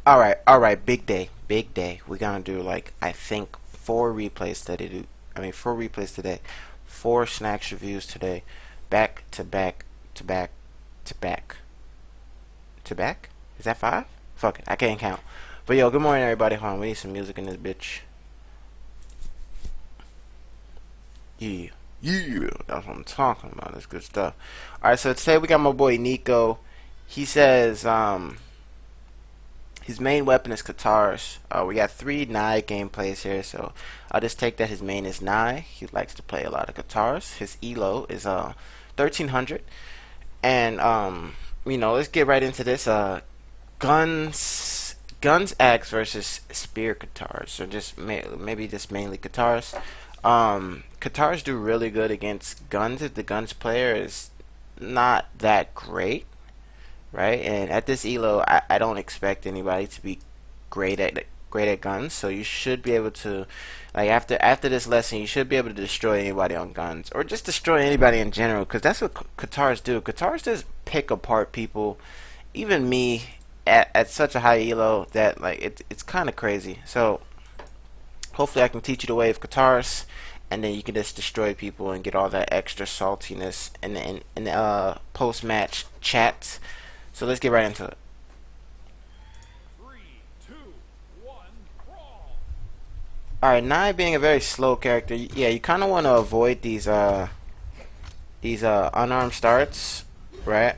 all right, big day, big day. We're gonna do like I think four replays today. Four replays today, four snacks reviews today, back to back to back to back to back. Is that five? Fuck it, I can't count. But yo, good morning everybody. Hold on, we need some music in this bitch. Yeah, yeah, that's what I'm talking about. That's good stuff. All right, so today we got my boy Nico. He says his main weapon is Katars. We got three Nai gameplays here, so I'll just take that his main is Nai. He likes to play a lot of Katars. His elo is 1300, and let's get right into this. Guns Axe versus Spear Katars, or just maybe just mainly Katars. Katars do really good against guns if the guns player is not that great, right? And at this elo, I don't expect anybody to be great at guns. So you should be able to, like after this lesson, you should be able to destroy anybody on guns, or just destroy anybody in general, because that's what Katars do. Katars just pick apart people, even me at such a high elo that like it's kind of crazy. So hopefully I can teach you the way of Katars, and then you can just destroy people and get all that extra saltiness in the post match chats. So let's get right into it. Three, two, one, brawl. Alright, Nai being a very slow character, yeah, you kind of want to avoid these unarmed starts, right?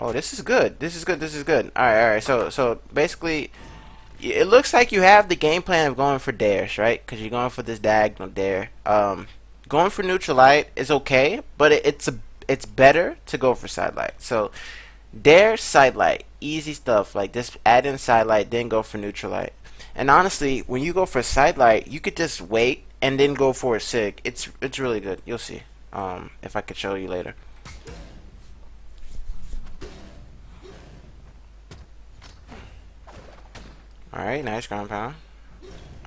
Oh, this is good. This is good. This is good. All right. So basically, it looks like you have the game plan of going for dares, right? Because you're going for this diagonal dare. Going for neutral light is okay, but it's better to go for side light. So dare side light, easy stuff. Like just add in side light, then go for neutral light. And honestly, when you go for side light, you could just wait and then go for a sig. It's really good. You'll see. If I could show you later. All right, nice ground pound.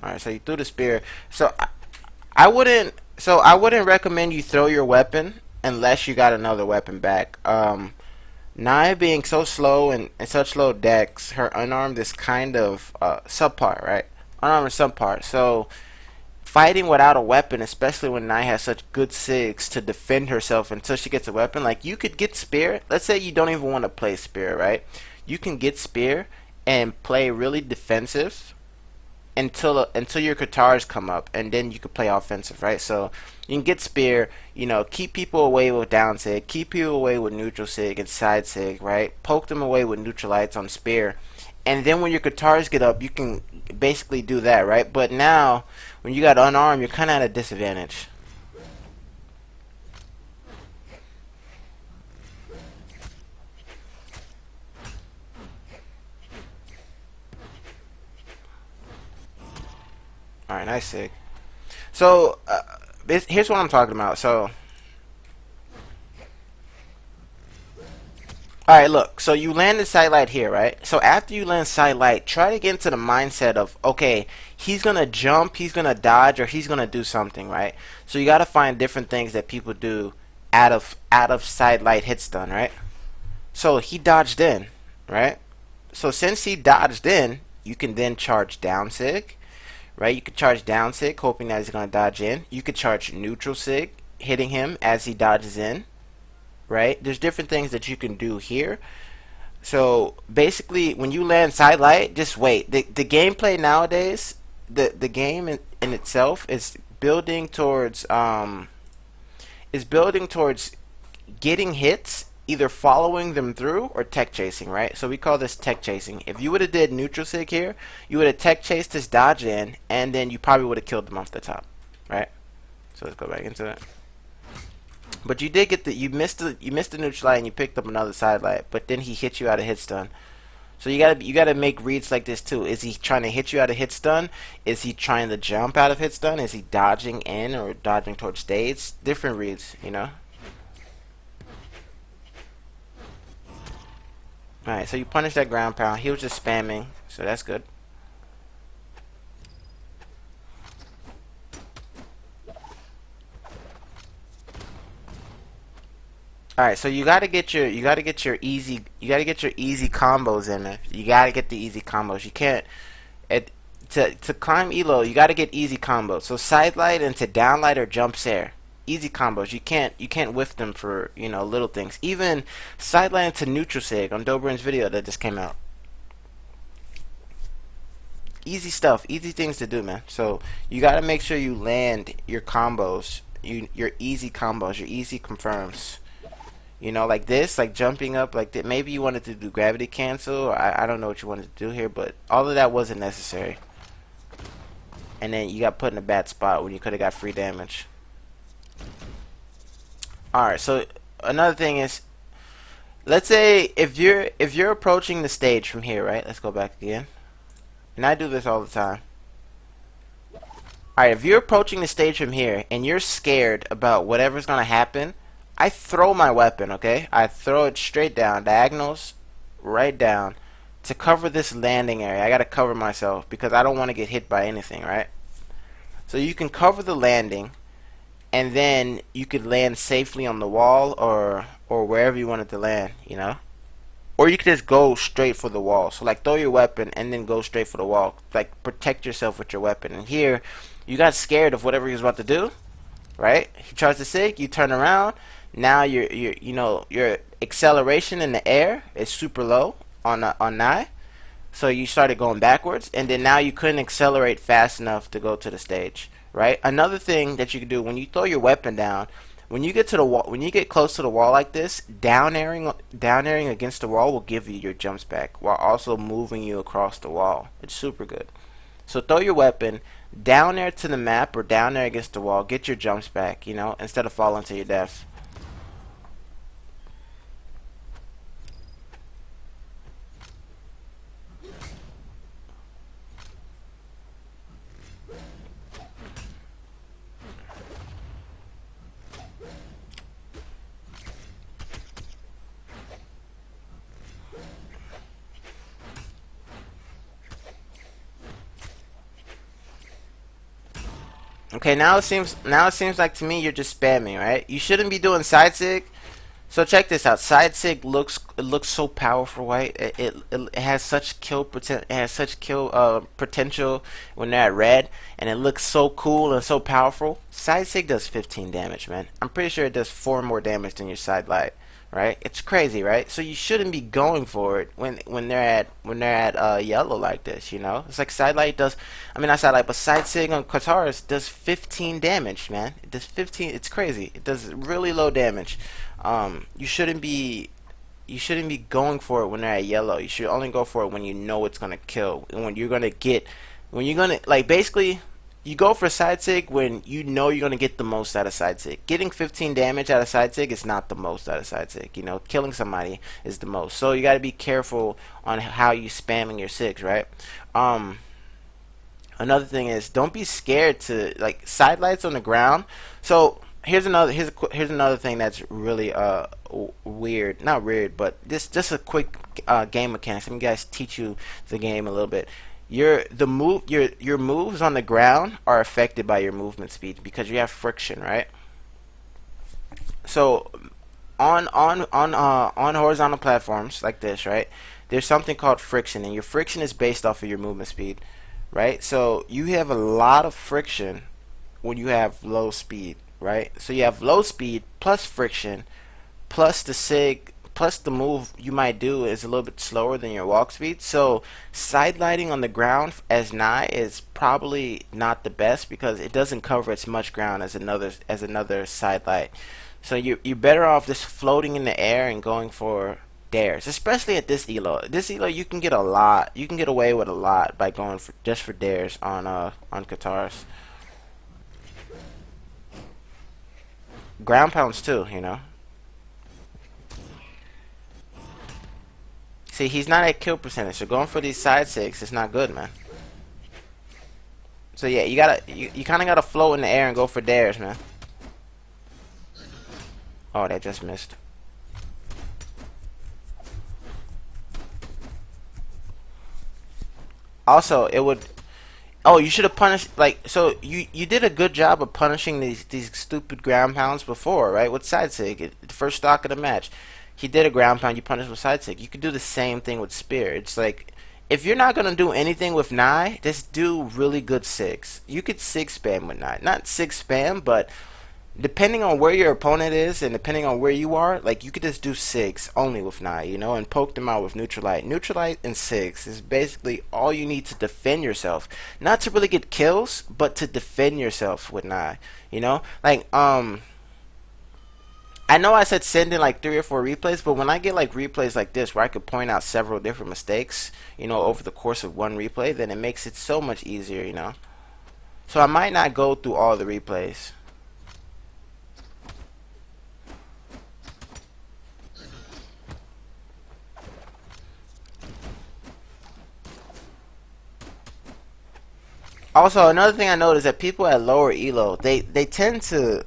All right, so you threw the spear. So I wouldn't. So I wouldn't recommend you throw your weapon unless you got another weapon back. Naya being so slow and such low decks, her unarmed is kind of subpar, right? Unarmed is subpar. So fighting without a weapon, especially when Naya has such good sigs to defend herself until she gets a weapon, like you could get spear. Let's say you don't even want to play spear, right? You can get spear and play really defensive until your Katars come up, and then you can play offensive, right? So you can get spear, keep people away with down sig, keep people away with neutral sig and side sig, right? Poke them away with neutral lights on spear, and then when your Katars get up, you can basically do that, right? But now when you got unarmed, you're kind of at a disadvantage. All right, nice sig. So here's what I'm talking about. So alright, look, so you land the sidelight here, right? So after you land sidelight, try to get into the mindset of, okay, he's gonna jump, he's gonna dodge, or he's gonna do something, right? So you gotta find different things that people do out of sidelight hit stun, right? So he dodged in, right? So since he dodged in, you can then charge down sig, right? You could charge down sig, hoping that he's gonna dodge in. You could charge neutral sig, hitting him as he dodges in, right? There's different things that you can do here. So basically, when you land side light, just wait. The gameplay nowadays, the game in itself is building towards getting hits, either following them through or tech chasing, right? So we call this tech chasing. If you would have did neutral sig here, you would have tech chased this dodge in, and then you probably would have killed them off the top, right? So let's go back into it. But you did get you missed the neutral light and you picked up another side light, but then he hit you out of hit stun. So you gotta make reads like this too. Is he trying to hit you out of hit stun? Is he trying to jump out of hit stun? Is he dodging in or dodging towards stage? Different reads. Alright, so you punish that ground pound. He was just spamming, so that's good. All right, so you gotta get your easy combos in there. You gotta get the easy combos. You can't it to climb elo. You gotta get easy combos. So side light into down light or jumps air. Easy combos. You can't whiff them for little things. Even side light into neutral sig on Dobrin's video that just came out. Easy stuff, easy things to do, man. So you gotta make sure you land your combos, your easy combos, your easy confirms. Like this, like jumping up, like that. Maybe you wanted to do gravity cancel, or I don't know what you wanted to do here, but all of that wasn't necessary. And then you got put in a bad spot when you could have got free damage. Alright, so another thing is, let's say if you're approaching the stage from here, right? Let's go back again. And I do this all the time. Alright, if you're approaching the stage from here and you're scared about whatever's gonna happen, I throw my weapon, okay? I throw it straight down, diagonals, right down, to cover this landing area. I gotta cover myself because I don't want to get hit by anything, right? So you can cover the landing, and then you could land safely on the wall or wherever you wanted to land. Or you could just go straight for the wall. So like throw your weapon and then go straight for the wall. Like protect yourself with your weapon. And here, you got scared of whatever he was about to do, right? He tries to sig, you turn around. Now your acceleration in the air is super low on Nai, so you started going backwards, and then now you couldn't accelerate fast enough to go to the stage, right? Another thing that you can do when you throw your weapon down, when you get to the wall, when you get close to the wall like this, down airing against the wall will give you your jumps back while also moving you across the wall. It's super good. So throw your weapon down there to the map or down there against the wall, get your jumps back, instead of falling to your death. Okay, now it seems like to me you're just spamming, right? You shouldn't be doing side sig. So check this out. Side sig looks so powerful, right? It has such kill potential when they're at red, and it looks so cool and so powerful. Side sig does 15 damage, man. I'm pretty sure it does 4 more damage than your side light, right? It's crazy, right? So you shouldn't be going for it when they're at yellow like this, It's like side light does, I mean not side light, but side sig on Katars does 15 damage, man. It does 15. It's crazy. It does really low damage. You shouldn't be going for it when they're at yellow. You should only go for it when you know it's gonna kill, and like basically you go for side sig when you know you're gonna get the most out of side sig. Getting 15 damage out of side sig is not the most out of side sig. Killing somebody is the most. So you got to be careful on how you spamming your sigs, right? Another thing is, don't be scared to like side lights on the ground. So here's another thing that's really weird, not weird, but just a quick game mechanics. Let me guys teach you the game a little bit. Your moves on the ground are affected by your movement speed because you have friction, right? So on horizontal platforms like this, right? There's something called friction, and your friction is based off of your movement speed, right? So you have a lot of friction when you have low speed, right? So you have low speed plus friction plus the sig plus the move you might do is a little bit slower than your walk speed. So side lighting on the ground as Nai is probably not the best because it doesn't cover as much ground as another side light. So you're better off just floating in the air and going for dares, especially at this elo. This elo you can get a lot. You can get away with a lot by going just for dares on Katars. Ground pounds too. See, he's not at kill percentage, so going for these side sigs is not good, man. So yeah, you kind of gotta float in the air and go for dares, man. Oh, that just missed. Also, it would. Oh, you should have punished so. You did a good job of punishing these stupid ground pounds before, right? With side sig, first stock of the match. He did a ground pound, you punish with side stick. You could do the same thing with spear. It's like, if you're not gonna do anything with Nai, just do really good six. You could six spam with Nai. Not six spam, but depending on where your opponent is and depending on where you are, like you could just do six only with Nai, you know, and poke them out with Neutralite. Neutralite and six is basically all you need to defend yourself. Not to really get kills, but to defend yourself with Nai. You know? Like, I know I said send in like 3 or 4 replays, but when I get like replays like this where I could point out several different mistakes, you know, over the course of one replay, then it makes it so much easier, you know. So I might not go through all the replays. Also, another thing I noticed that people at lower elo, they tend to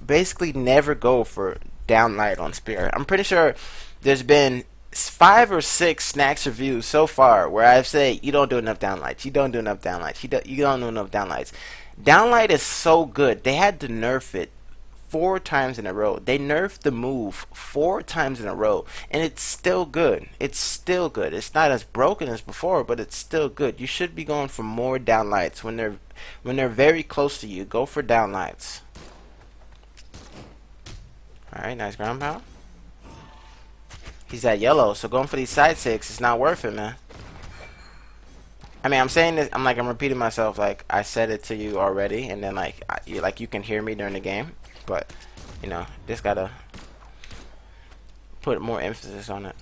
basically never go for downlight on spear. I'm pretty sure there's been 5 or 6 Snackxs reviews so far where I've said you don't do enough downlights, you don't do enough downlights, you don't do enough downlights. Downlight is so good. They had to nerf it 4 times in a row. They nerfed the move 4 times in a row, and it's still good. It's still good. It's not as broken as before, but it's still good. You should be going for more downlights when they're very close to you. Go for downlights. All right, nice ground pound. He's at yellow, so going for these side six is not worth it, man. I mean, I'm saying this. I'm repeating myself. Like I said it to you already, and then you can hear me during the game. But you know, just gotta put more emphasis on it.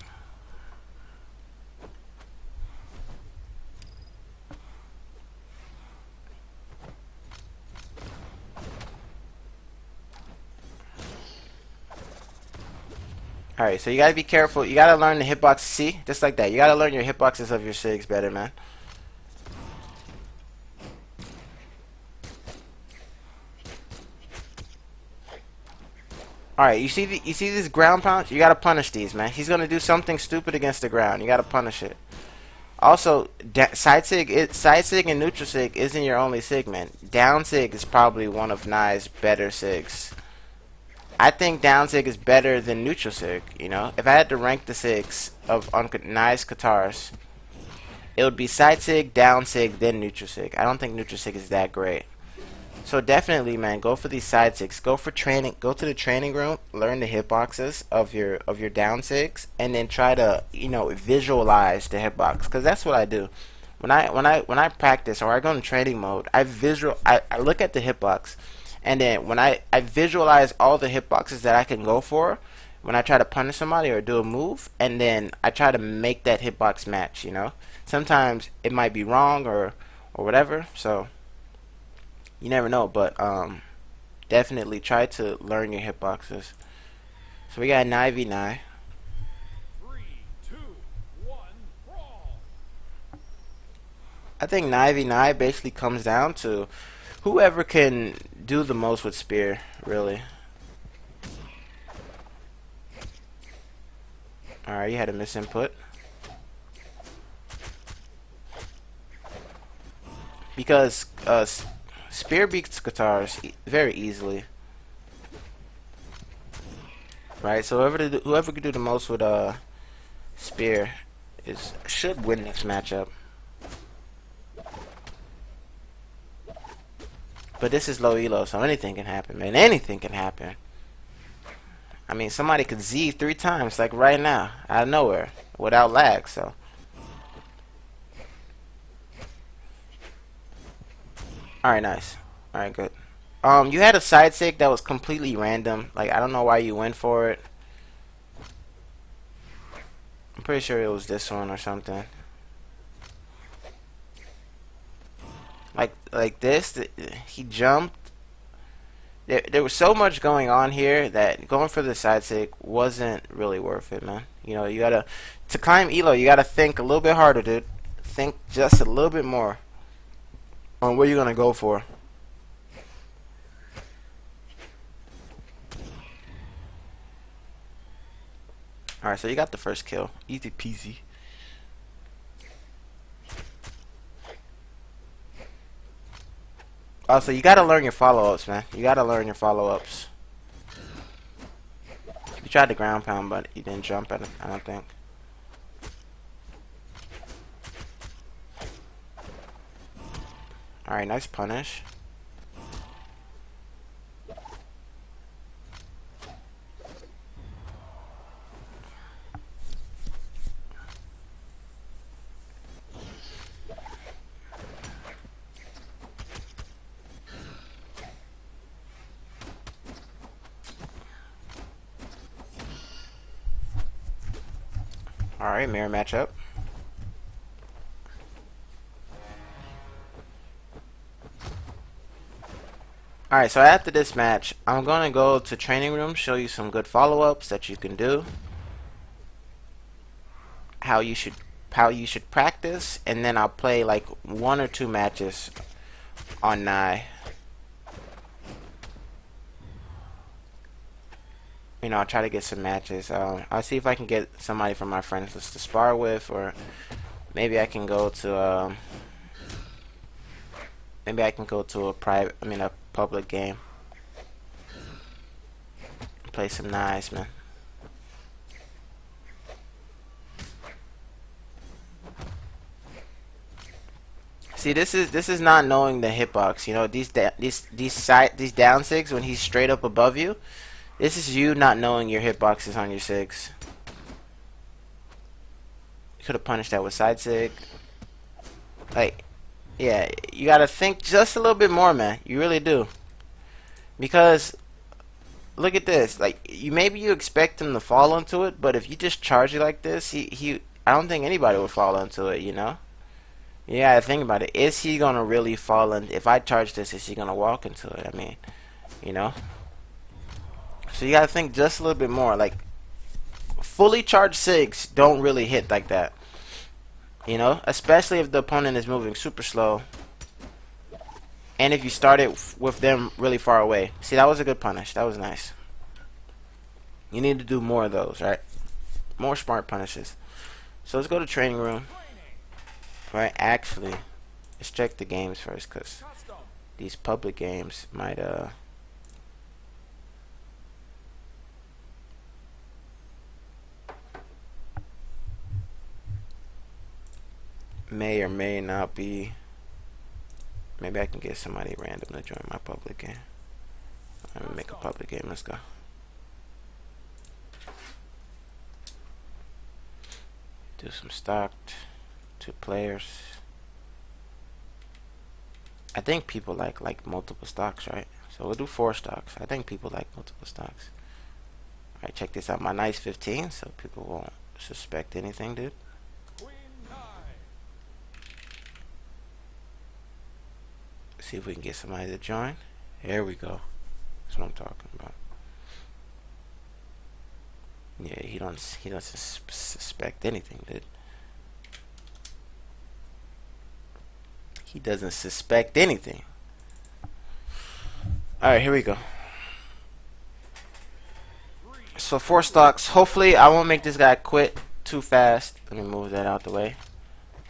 Alright, so you gotta be careful. You gotta learn the hitbox. See? Just like that. You gotta learn your hitboxes of your SIGs better, man. Alright, you see these ground pounds? You gotta punish these, man. He's gonna do something stupid against the ground. You gotta punish it. Also, side sig and neutral sig isn't your only sig, man. Down sig is probably one of Nai's better sigs. I think down sig is better than neutral sig, you know? If I had to rank the sigs on Nai's Katars, it would be side sig, down sig, then neutral sig. I don't think neutral sig is that great. So definitely, man, go for these side sigs. Go for training. Go to the training room, learn the hitboxes of your down sigs, and then try to, you know, visualize the hitbox, because that's what I do. When I practice or I go in training mode, I look at the hitbox. And then when I visualize all the hitboxes that I can go for when I try to punish somebody or do a move, and then I try to make that hitbox match, you know. Sometimes it might be wrong or whatever, so you never know, but definitely try to learn your hitboxes. So we got Nai v Nai. 3, 2, 1, brawl. I think Nai v Nai basically comes down to whoever can do the most with spear, really. Alright, you had a misinput. Because spear beats guitars very easily. Right, so whoever can do the most with spear should win this matchup. But this is low elo, so anything can happen, man. Anything can happen. I mean, somebody could Z 3 times, like right now, out of nowhere, without lag, so. Alright, nice. Alright, good. You had a side sig that was completely random. Like, I don't know why you went for it. I'm pretty sure it was this one or something. Like this, he jumped. There was so much going on here that going for the side sig wasn't really worth it, man. You know, you gotta, to climb elo, you gotta think a little bit harder, dude. Think just a little bit more on what you're gonna go for. Alright, so you got the first kill. Easy peasy. Also, you gotta learn your follow-ups, man. You gotta learn your follow-ups. He tried to ground pound, but he didn't jump at it, I don't think. Alright, nice punish. Alright, mirror matchup. Alright, so after this match, I'm gonna go to training room, show you some good follow-ups that you can do. How you should practice, and then I'll play like 1 or 2 matches on Nye. You know, I'll try to get some matches. I'll see if I can get somebody from my friends list to spar with, or maybe I can go to a public game. Play some Nyes, man. See, this is not knowing the hitbox. You know, these down sigs when he's straight up above you. This is you not knowing your hitboxes on your sigs. You could have punished that with side sig. Like, yeah, you gotta think just a little bit more, man. You really do. Because look at this. Like, maybe you expect him to fall into it, but if you just charge it like this, I don't think anybody would fall into it. You know. You gotta think about it. Is he gonna really fall in? If I charge this, is he gonna walk into it? I mean, you know. So you gotta think just a little bit more. Like, fully charged SIGs don't really hit like that. You know, especially if the opponent is moving super slow, and if you start it with them really far away. See, that was a good punish. That was nice. You need to do more of those, right? More smart punishes. So let's go to training room. Right, actually, let's check the games first, because these public games might may or may not be. Maybe I can get somebody random to join my public game. I'm gonna make a public game. Let's go. Do some stocked 2 players. I think people like multiple stocks, right? So we'll do 4 stocks. I think people like multiple stocks. Alright, check this out. My Knight's 15, so people won't suspect anything, dude. See if we can get somebody to join. There we go. That's what I'm talking about. Yeah, he doesn't suspect anything, dude. He doesn't suspect anything. Alright, here we go. So 4 stocks. Hopefully I won't make this guy quit too fast. Let me move that out the way.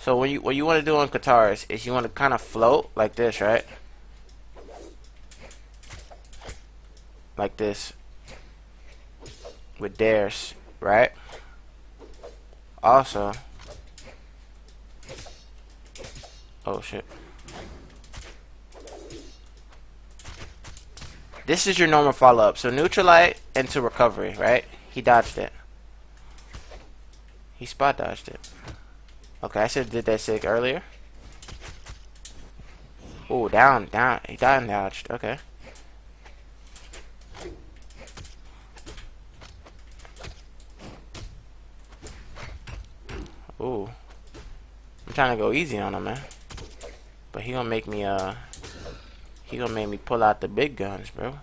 So what you want to do on Katars is you want to kind of float like this, right? Like this. With dares, right? Also, oh shit. This is your normal follow-up. So neutralite into recovery, right? He dodged it. He spot dodged it. Okay, I should have did that sig earlier. Oh, down. He down dodged. Okay. Ooh. I'm trying to go easy on him, man. But he gonna make me pull out the big guns, bro.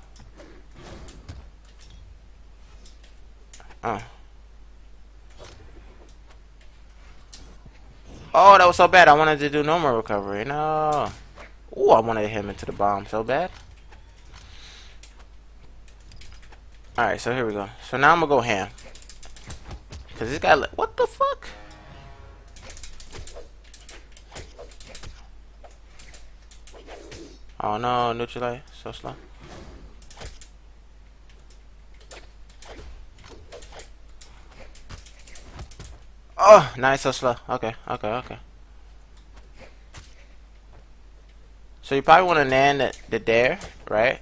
Oh, that was so bad. I wanted to do normal recovery. No. Ooh, I wanted to hit him into the bomb so bad. Alright, so here we go. So now I'm gonna go ham. Cause this guy, what the fuck? Oh no, neutralite, so slow. Oh, nice, so slow. Okay, okay, okay. So you probably want to land the dare, right?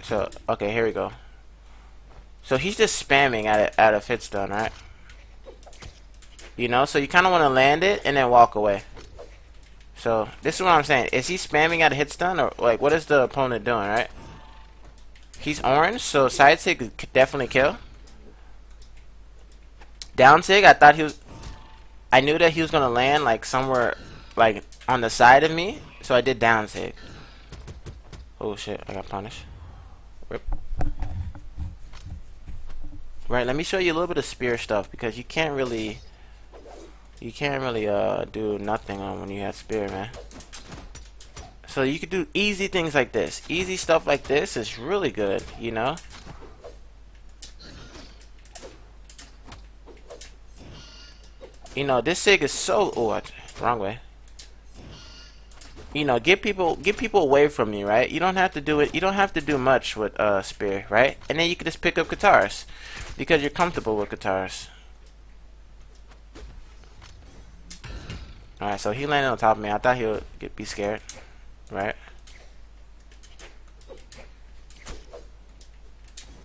So, okay, here we go. So he's just spamming at a fit stun, right? You know, so you kind of want to land it and then walk away. So this is what I'm saying. Is he spamming at a hit stun, or like what is the opponent doing, right? He's orange, so side sig could definitely kill. Down sig, I thought he was. I knew that he was gonna land like somewhere, like on the side of me, so I did down sig. Oh shit, I got punished. Rip. Right, let me show you a little bit of spear stuff because you can't really do nothing on when you have spear, man. So you could do easy things like this. Easy stuff like this is really good, you know? You know, this sig is so wrong way. You know, get people away from you, right? You don't have to do it. You don't have to do much with spear, right? And then you can just pick up guitars because you're comfortable with guitars. All right, so he landed on top of me. I thought he would be scared, right?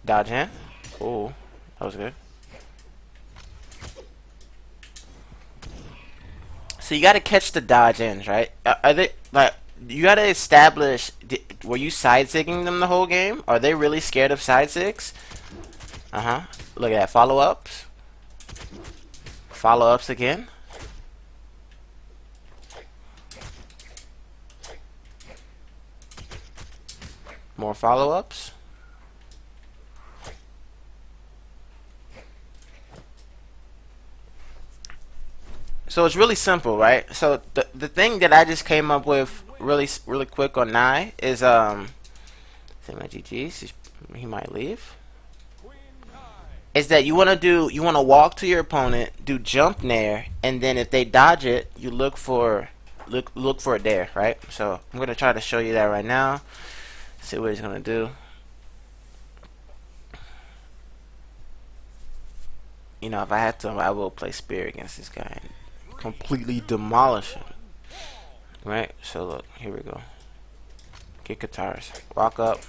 Dodge in. Ooh, that was good. So you gotta catch the dodge ins, right? Are they like you gotta establish? Were you side zigging them the whole game? Are they really scared of side zigs? Look at that. Follow ups. Follow ups again. More follow ups. So it's really simple, right? So the thing that I just came up with really quick on Nye is say my GG's, he might leave. Is that you want to walk to your opponent, do jump nair, and then if they dodge it, you look for a dare, right? So I'm gonna try to show you that right now. See what he's gonna do. You know, if I had to, I will play spear against this guy and completely demolish him. Right? So look, here we go. Get guitars. Walk up.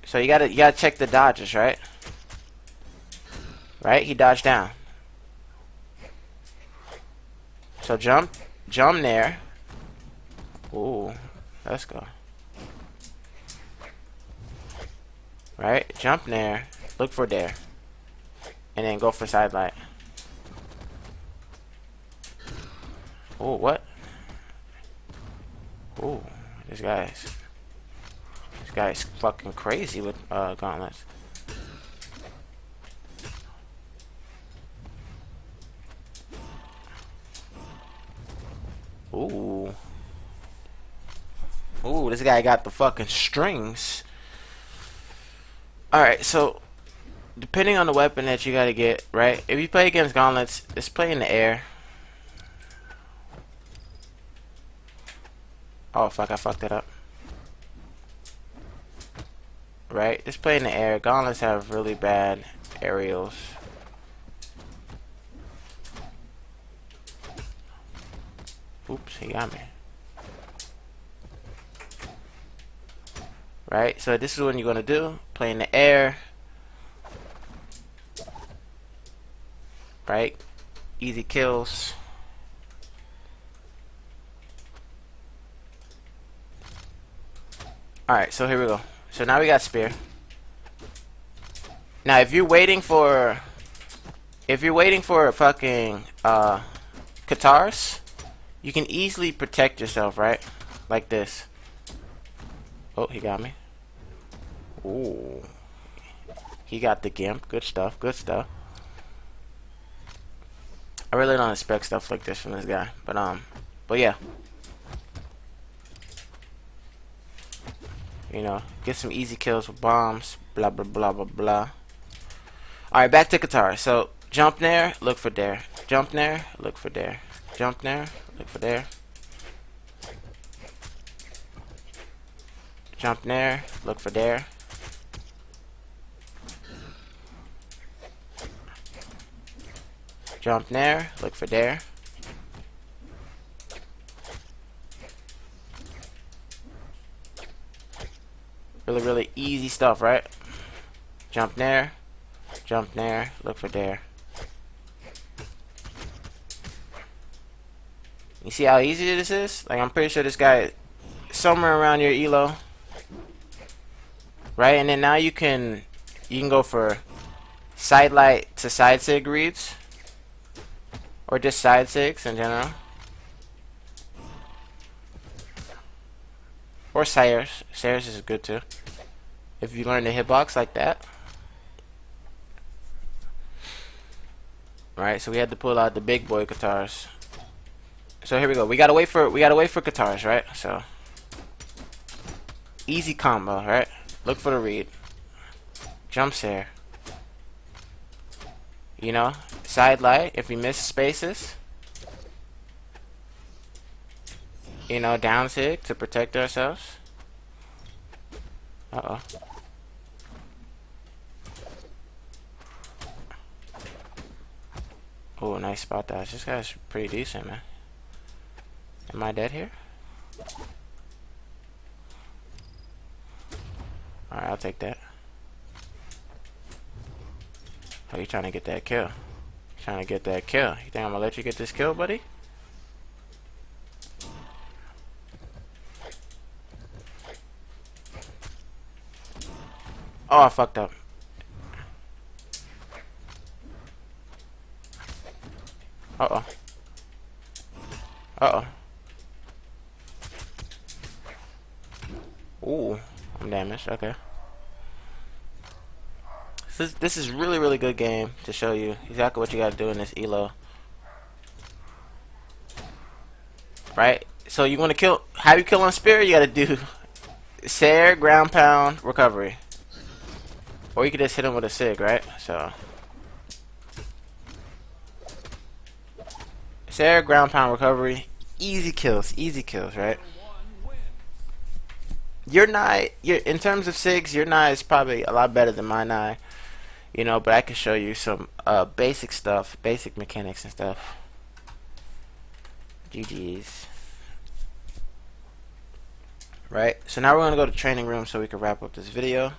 So you gotta check the dodges, right? Right? He dodged down. So jump there. Ooh, let's go. Right? Jump there. Look for dare. And then go for side light. Oh, what? Oh, this guy's fucking crazy with gauntlets. Ooh. Ooh, this guy got the fucking strings. Alright, so depending on the weapon that you gotta get, right? If you play against gauntlets, just play in the air. Oh fuck, I fucked it up. Right? Just play in the air. Gauntlets have really bad aerials. Oops, he got me. Right? So this is what you're gonna do. Play in the air. Right? Easy kills. Alright, so here we go. So now we got spear. Now if you're waiting for fucking guitars, you can easily protect yourself, right? Like this. Oh, he got me. Ooh. He got the gimp. Good stuff, good stuff. I really don't expect stuff like this from this guy. But yeah. You know, get some easy kills with bombs, blah blah blah blah blah. Alright, back to guitar. So jump there, look for dare. Jump there, look for dare. Jump there, look for dare. Jump there, look for dare. Jump there, look for there. Really, really easy stuff, right? Jump there, look for there. You see how easy this is? Like, I'm pretty sure this guy is somewhere around your elo. Right? And then now you can go for side light to side sig reads. Or just side sigs in general. Or Sayers. Sayers is good too. If you learn the hitbox like that. Right, so we had to pull out the big boy guitars. So here we go. We gotta wait for guitars, right? So easy combo, right? Look for the read. Jumps here. You know, side light if we miss spaces. You know, down sig to protect ourselves. Uh-oh. Oh, nice spot dodge. This guy's pretty decent, man. Am I dead here? Alright, I'll take that. Oh, you trying to get that kill. Trying to get that kill. You think I'm gonna let you get this kill, buddy? Oh, I fucked up. Uh-oh. Uh-oh. Ooh, I'm damaged. Okay. This is really, really good game to show you exactly what you gotta do in this elo. Right? So you wanna kill, how you kill on spear, you gotta do Sair, ground pound, recovery. Or you could just hit him with a sig, right? So Sair, ground pound, recovery. Easy kills, right? Your Nye, in terms of sigs, your Nye is probably a lot better than my Nye. You know, but I can show you some basic stuff, basic mechanics and stuff. GG's. Right? So now we're going to go to training room so we can wrap up this video.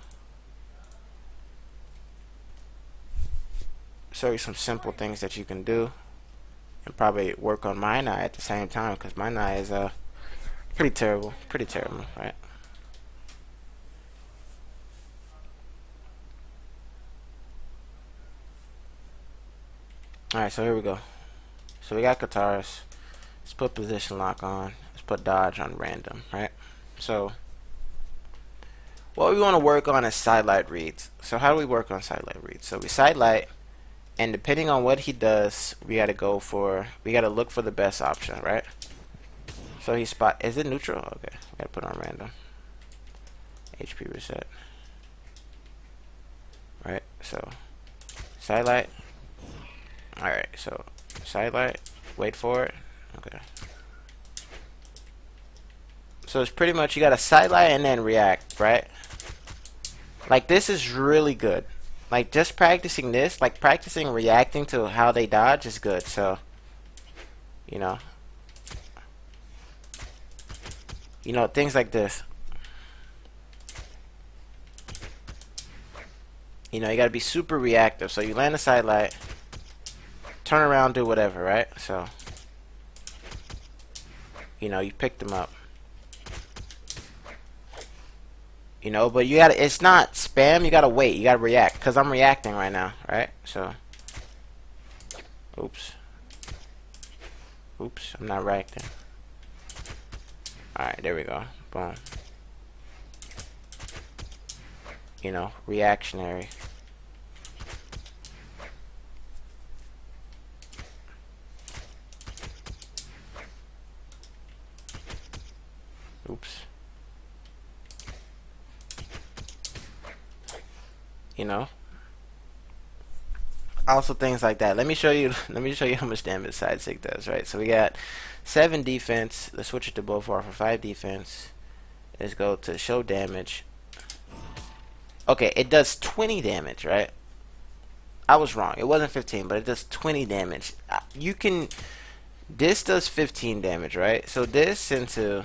Show you some simple things that you can do. And probably work on my Nye at the same time, because my Nye is pretty terrible, right? Alright, so here we go. So we got guitars. Let's put position lock on. Let's put dodge on random, right? So what we want to work on is side light reads. So how do we work on side light reads? So we side light, and depending on what he does, we gotta look for the best option, right? So he spot, is it neutral? Okay, we gotta put on random. HP reset. Right, so side light. Alright, so side light, wait for it. Okay. So it's pretty much you gotta side light and then react, right? Like, this is really good. Like, just practicing this, like practicing reacting to how they dodge is good. So, you know, things like this. You know, you gotta be super reactive. So you land a side light, turn around, do whatever, right? So, you know, you pick them up. You know, but you gotta, it's not spam, you gotta wait, you gotta react, because I'm reacting right now, right? So, oops, I'm not reacting. Alright, there we go, boom. You know, reactionary. Oops. You know, also things like that. Let me show you how much damage side sig does, right? So we got 7 defense. Let's switch it to both for 5 defense. Let's go to show damage. Okay, it does 20 damage, right? I was wrong. It wasn't 15, but it does 20 damage. You can. This does 15 damage, right? So this into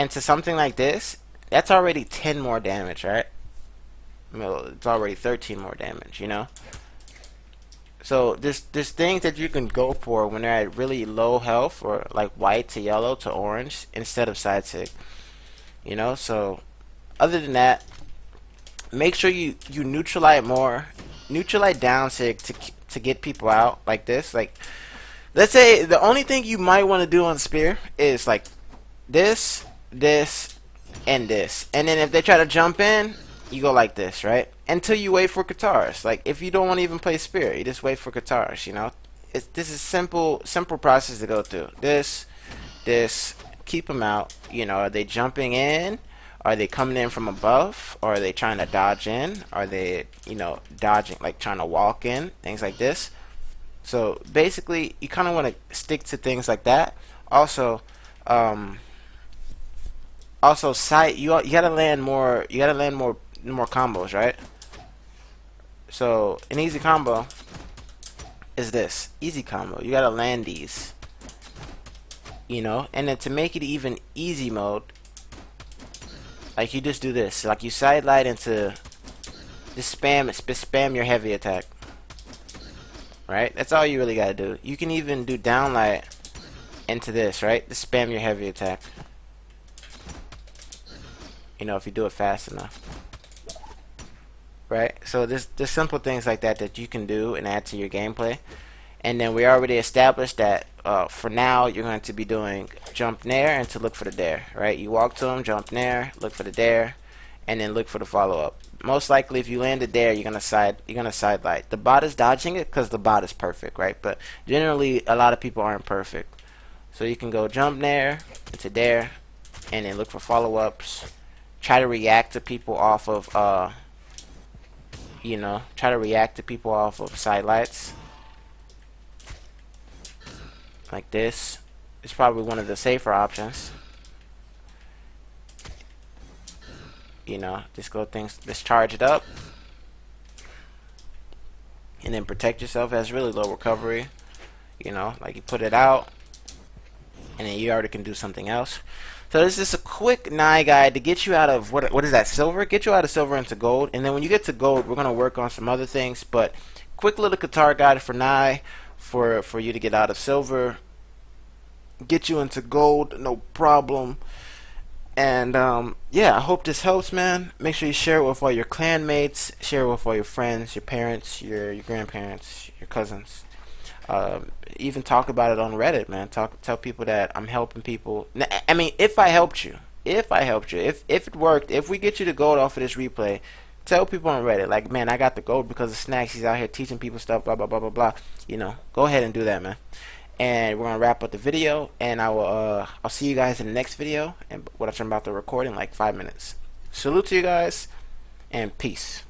something like this, that's already 10 more damage, right? Well, it's already 13 more damage, you know. So there's things that you can go for when they're at really low health, or like white to yellow to orange instead of side sig, you know. So other than that, make sure you neutralize down sig to get people out like this. Like, let's say the only thing you might want to do on spear is like this, this, and this, and then if they try to jump in, you go like this, right? Until you wait for Katars. Like, if you don't want to even play spear, you just wait for Katars. You know, this is simple process to go through. This, keep them out. You know, are they jumping in? Are they coming in from above? Or are they trying to dodge in? Are they, you know, dodging, like trying to walk in? Things like this. So basically, you kind of want to stick to things like that. Also, sight. You gotta land more. You gotta land more combos, right? So an easy combo is this easy combo. You gotta land these, you know. And then to make it even easy mode, like you just do this. Like you side light into, just spam your heavy attack. Right? That's all you really gotta do. You can even do downlight into this, right? Just spam your heavy attack. You know, if you do it fast enough. Right? So there's simple things like that that you can do and add to your gameplay. And then we already established that for now you're going to be doing jump nair and to look for the dare, right? You walk to them, jump nair, look for the dare, and then look for the follow up. Most likely, if you land it there, you're gonna side light. The bot is dodging it because the bot is perfect, right? But generally, a lot of people aren't perfect. So you can go jump nair into dare, and then look for follow ups. Try to react to people off of try to react to people off of side lights. Like this. It's probably one of the safer options. You know, just charge it up. And then protect yourself. Has really low recovery. You know, like you put it out. And then you already can do something else. So this is a quick Nye guide to get you out of, what is that, silver? Get you out of silver into gold. And then when you get to gold, we're going to work on some other things. But quick little Qatar guide for Nye for you to get out of silver. Get you into gold, no problem. And yeah, I hope this helps, man. Make sure you share it with all your clan mates. Share it with all your friends, your parents, your grandparents, your cousins. Even talk about it on Reddit, man. Tell people that I'm helping people. I mean, if I helped you, if it worked, if we get you the gold off of this replay, tell people on Reddit, like, man, I got the gold because of Snackxs. He's out here teaching people stuff, blah blah blah blah blah. You know, go ahead and do that, man. And we're gonna wrap up the video, and I'll see you guys in the next video, and what I'm about to record in like 5 minutes. Salute to you guys, and peace.